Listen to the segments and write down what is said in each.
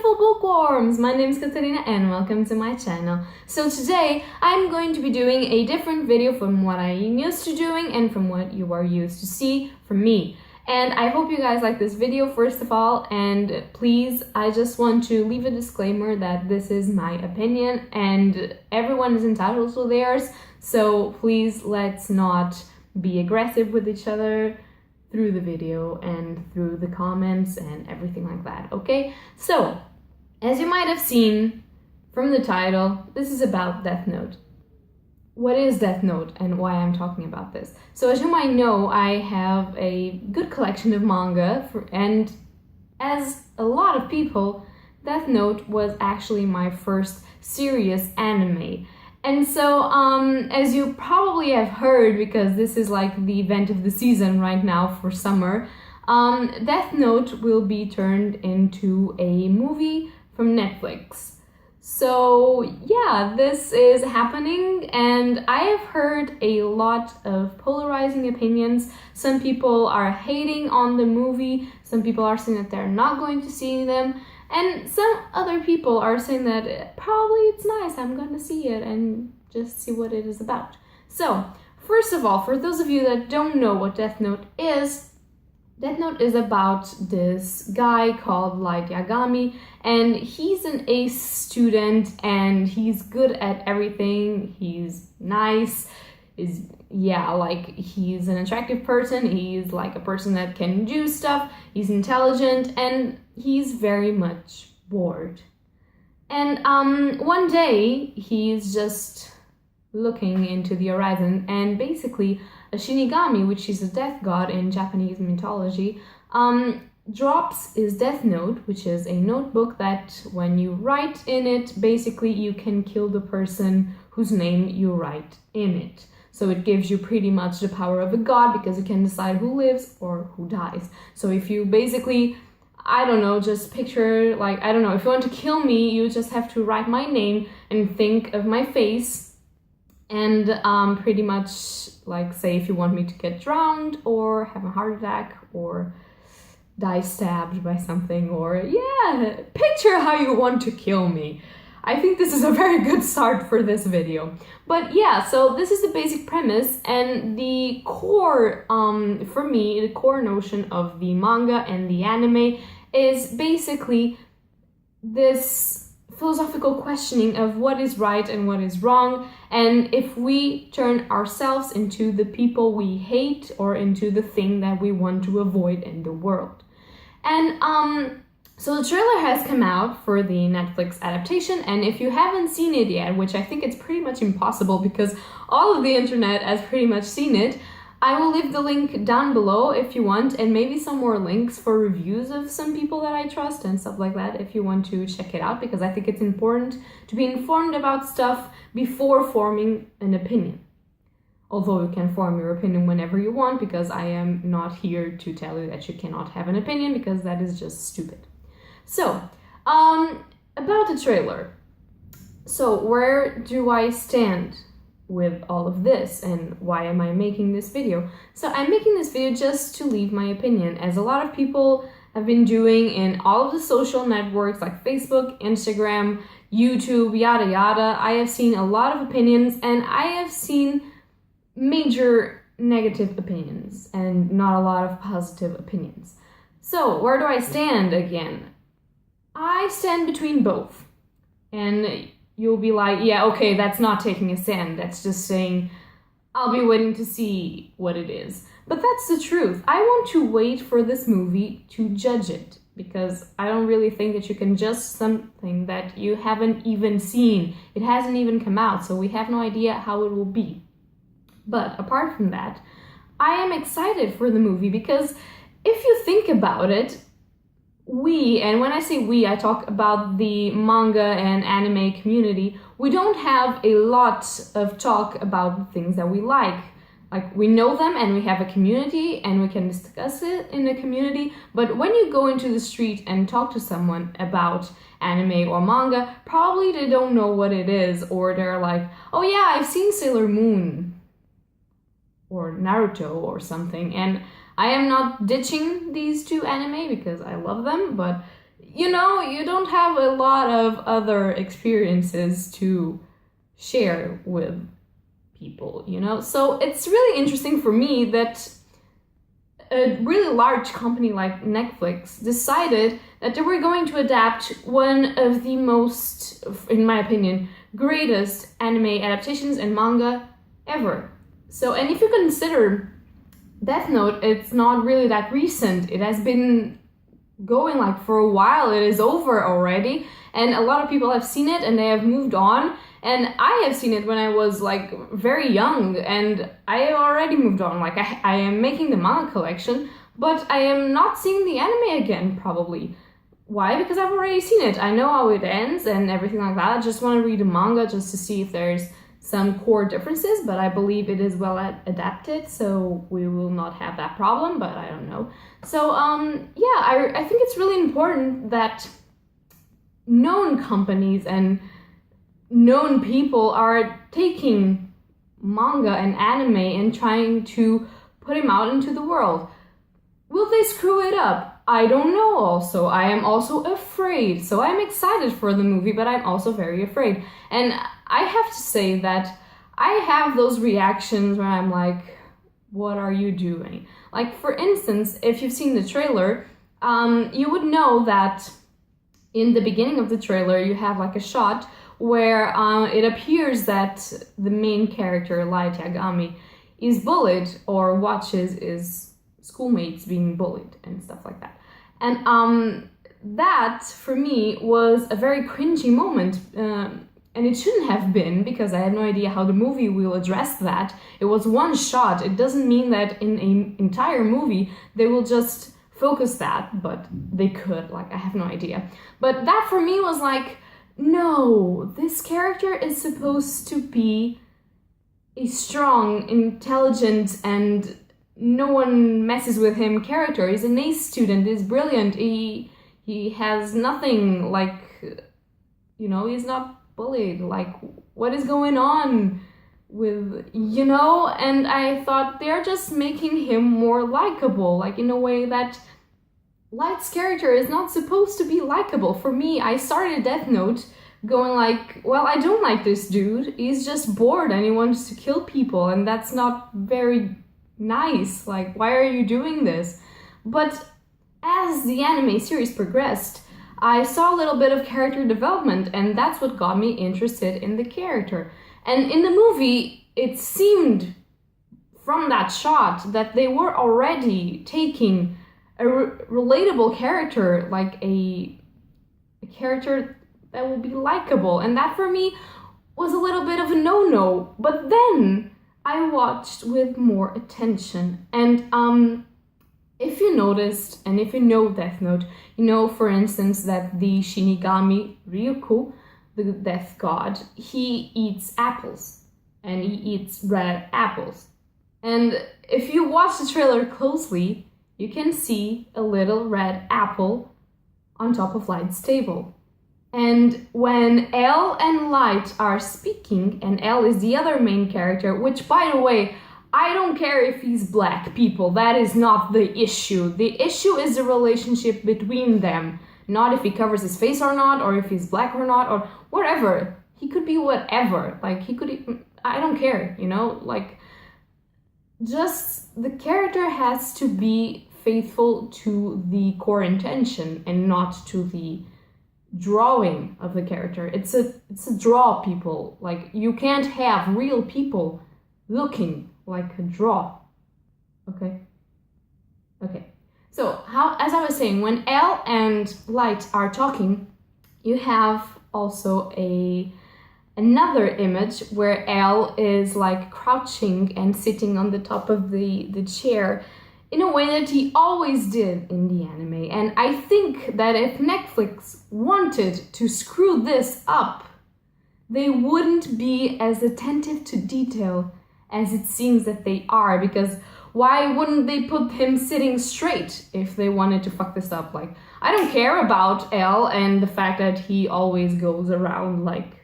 beautiful bookworms! My name is Katarina and welcome to my channel. So today I'm going to be doing a different video from what I'm used to doing and from what you are used to see from me. And I hope you guys like this video first of all, and please, I just want to leave a disclaimer that this is my opinion and everyone is entitled to theirs, so please let's not be aggressive with each other through the video and through the comments and everything like that, okay? So, as you might have seen from the title, this is about Death Note. What is Death Note and why I'm talking about this? So as you might know, I have a good collection of manga, and as a lot of people, Death Note was actually my first serious anime. And so, as you probably have heard, because this is like the event of the season right now for summer, Death Note will be turned into a movie from Netflix. So yeah, this is happening, and I have heard a lot of polarizing opinions. Some people are hating on the movie, some people are saying that they're not going to see them, and some other people are saying that probably it's nice, I'm going to see it and just see what it is about. So, first of all, for those of you that don't know what Death Note is about this guy called Light Yagami, and he's an ace student and he's good at everything. He's nice, he's an attractive person, he's like a person that can do stuff, he's intelligent, and he's very much bored. And one day he's just looking into the horizon, and basically a Shinigami, which is a death god in Japanese mythology, drops his Death Note, which is a notebook that when you write in it, basically you can kill the person whose name you write in it. So it gives you pretty much the power of a god, because you can decide who lives or who dies. So if you basically, I don't know, just picture, like, I don't know, if you want to kill me, you just have to write my name and think of my face, and pretty much, like, say if you want me to get drowned or have a heart attack or die stabbed by something, or yeah, picture how you want to kill me. I think this is a very good start for this video. But yeah, so this is the basic premise, and the core, for me, the core notion of the manga and the anime is basically this philosophical questioning of what is right and what is wrong, and if we turn ourselves into the people we hate or into the thing that we want to avoid in the world. And so the trailer has come out for the Netflix adaptation, and if you haven't seen it yet, which I think it's pretty much impossible because all of the internet has pretty much seen it, I will leave the link down below if you want, and maybe some more links for reviews of some people that I trust and stuff like that if you want to check it out, because I think it's important to be informed about stuff before forming an opinion. Although you can form your opinion whenever you want, because I am not here to tell you that you cannot have an opinion, because that is just stupid. So, about the trailer. So, where do I stand with all of this, and why am I making this video? So, I'm making this video just to leave my opinion, as a lot of people have been doing in all of the social networks like Facebook, Instagram, YouTube, yada yada. I have seen a lot of opinions, and I have seen major negative opinions and not a lot of positive opinions. So, where do I stand again? I stand between both. And you'll be like, yeah, okay, that's not taking a stand. That's just saying, I'll be waiting to see what it is. But that's the truth. I want to wait for this movie to judge it, because I don't really think that you can judge something that you haven't even seen. It hasn't even come out, so we have no idea how it will be. But apart from that, I am excited for the movie, because if you think about it, and when I say we, I talk about the manga and anime community, we don't have a lot of talk about things that we like. Like, we know them and we have a community and we can discuss it in the community, but when you go into the street and talk to someone about anime or manga, probably they don't know what it is, or they're like, oh yeah, I've seen Sailor Moon or Naruto or something, and I am not ditching these two anime because I love them, but you know, you don't have a lot of other experiences to share with people, you know? So it's really interesting for me that a really large company like Netflix decided that they were going to adapt one of the most, in my opinion, greatest anime adaptations and manga ever. So, and if you consider Death Note, it's not really that recent. It has been going like for a while. It is over already, and a lot of people have seen it and they have moved on. And I have seen it when I was like very young, and I already moved on. Like I am making the manga collection, but I am not seeing the anime again probably. Why? Because I've already seen it. I know how it ends and everything like that. I just want to read the manga just to see if there's some core differences, but I believe it is well adapted, so we will not have that problem, but I don't know. So yeah, I think it's really important that known companies and known people are taking manga and anime and trying to put him out into the world. Will they screw it up? I don't know also. I am also afraid. So I'm excited for the movie, but I'm also very afraid. And I have to say that I have those reactions where I'm like, what are you doing? Like, for instance, if you've seen the trailer, you would know that in the beginning of the trailer, you have like a shot where it appears that the main character, Light Yagami, is bullied or watches his schoolmates being bullied and stuff like that. And that, for me, was a very cringy moment. And it shouldn't have been, because I had no idea how the movie will address that. It was one shot. It doesn't mean that in an entire movie they will just focus that, but they could. Like, I have no idea. But that, for me, was like, no, this character is supposed to be a strong, intelligent, and no one messes with him character. He's an ace student, he's brilliant, he has nothing, like, you know, he's not bullied. Like, what is going on with, you know? And I thought they're just making him more likable, like in a way that Light's character is not supposed to be likable. For me, I started Death Note going like, well, I don't like this dude. He's just bored and he wants to kill people, and that's not very nice. Like, why are you doing this? But as the anime series progressed, I saw a little bit of character development, and that's what got me interested in the character. And in the movie, it seemed from that shot that they were already taking a relatable character, like a character that will be likable, and that for me was a little bit of a no-no. But then I watched with more attention, and if you noticed, and if you know Death Note, you know, for instance, that the Shinigami Ryuko, the death god, he eats apples, and he eats red apples. And if you watch the trailer closely, you can see a little red apple on top of Light's table. And when L and Light are speaking, and L is the other main character, which, by the way, I don't care if he's black, people. That is not the issue. The issue is the relationship between them. Not if he covers his face or not, or if he's black or not, or whatever. He could be whatever. Like, he could... I don't care, you know? Like, just the character has to be faithful to the core intention and not to the drawing of the character. It's a draw, people. Like, you can't have real people looking like a draw. Okay. So, as I was saying, when L and Light are talking, you have also another image where L is like crouching and sitting on the top of the chair in a way that he always did in the anime. And I think that if Netflix wanted to screw this up, they wouldn't be as attentive to detail as it seems that they are, because why wouldn't they put him sitting straight if they wanted to fuck this up? Like, I don't care about L and the fact that he always goes around like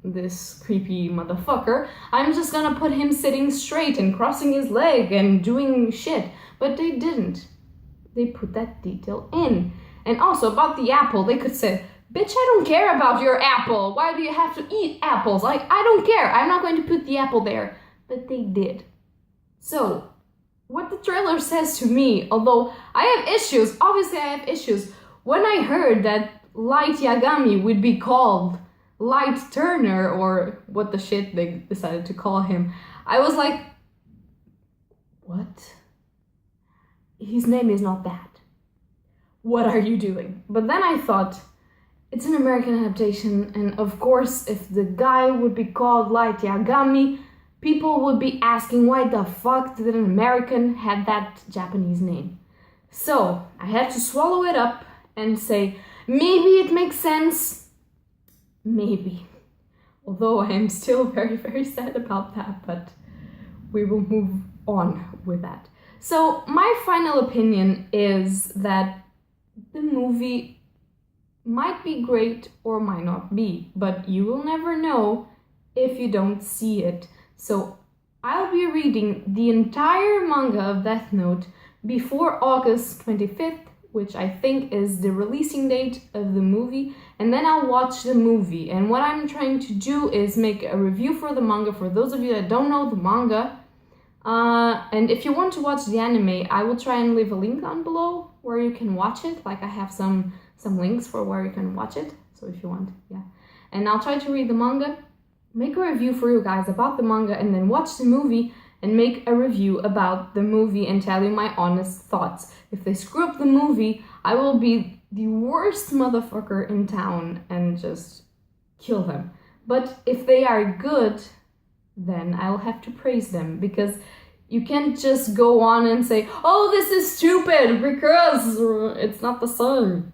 this creepy motherfucker. I'm just gonna put him sitting straight and crossing his leg and doing shit. But they didn't. They put that detail in. And also about the apple, they could say, bitch, I don't care about your apple. Why do you have to eat apples? Like, I don't care. I'm not going to put the apple there. But they did. So, what the trailer says to me, although I have issues, obviously I have issues, when I heard that Light Yagami would be called Light Turner, or what the shit they decided to call him, I was like, what? His name is not that. What are you doing? But then I thought, it's an American adaptation, and of course, if the guy would be called Light Yagami, people would be asking why the fuck did an American have that Japanese name? So, I had to swallow it up and say, maybe it makes sense. Maybe. Although I am still very, very sad about that, but we will move on with that. So, my final opinion is that the movie might be great or might not be, but you will never know if you don't see it. So, I'll be reading the entire manga of Death Note before August 25th, which I think is the releasing date of the movie, and then I'll watch the movie. And what I'm trying to do is make a review for the manga for those of you that don't know the manga. And if you want to watch the anime, I will try and leave a link down below where you can watch it. Like, I have some links for where you can watch it, so if you want, yeah. And I'll try to read the manga, make a review for you guys about the manga, and then watch the movie and make a review about the movie and tell you my honest thoughts. If they screw up the movie, I will be the worst motherfucker in town and just kill them. But if they are good, then I'll have to praise them, because you can't just go on and say, oh, this is stupid because it's not the same.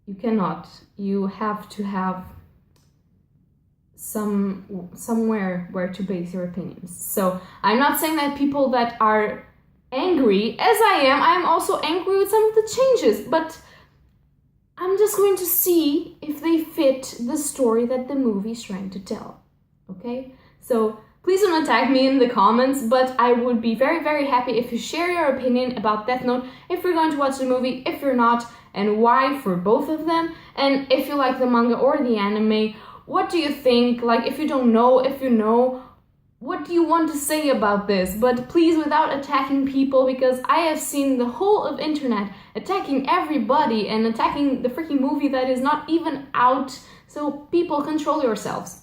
You cannot. You have to have somewhere where to base your opinions. So I'm not saying that people that are angry, as I am also angry with some of the changes, but I'm just going to see if they fit the story that the movie is trying to tell. Okay? So please don't attack me in the comments, but I would be very, very happy if you share your opinion about Death Note, if you're going to watch the movie, if you're not, and why for both of them, and if you like the manga or the anime. What do you think? Like, if you don't know, if you know, what do you want to say about this? But please, without attacking people, because I have seen the whole of internet attacking everybody and attacking the freaking movie that is not even out. So people, control yourselves.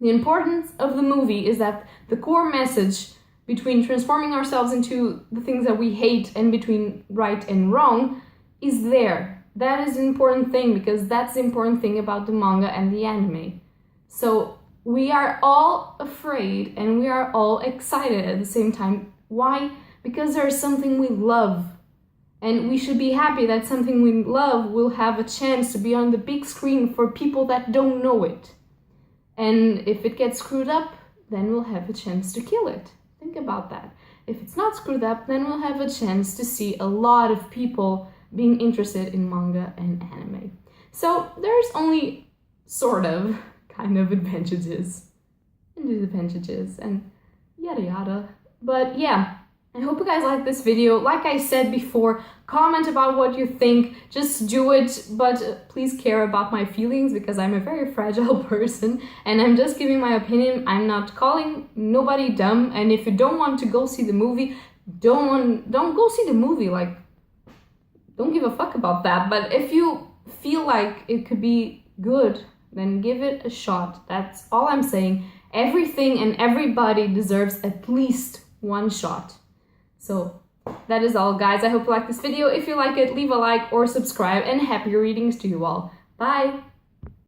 The importance of the movie is that the core message between transforming ourselves into the things that we hate and between right and wrong is there. That is an important thing, because that's the important thing about the manga and the anime. So we are all afraid and we are all excited at the same time. Why? Because there's something we love. And we should be happy that something we love will have a chance to be on the big screen for people that don't know it. And if it gets screwed up, then we'll have a chance to kill it. Think about that. If it's not screwed up, then we'll have a chance to see a lot of people being interested in manga and anime. So there's only sort of kind of advantages and disadvantages and yada yada. But yeah, I hope you guys like this video. Like I said before, comment about what you think, just do it, but please care about my feelings, because I'm a very fragile person and I'm just giving my opinion. I'm not calling nobody dumb, and if you don't want to go see the movie, don't go see the movie. Like, don't give a fuck about that. But if you feel like it could be good, then give it a shot. That's all I'm saying. Everything and everybody deserves at least one shot. So that is all, guys. I hope you like this video. If you like it, leave a like or subscribe, and happy readings to you all. Bye!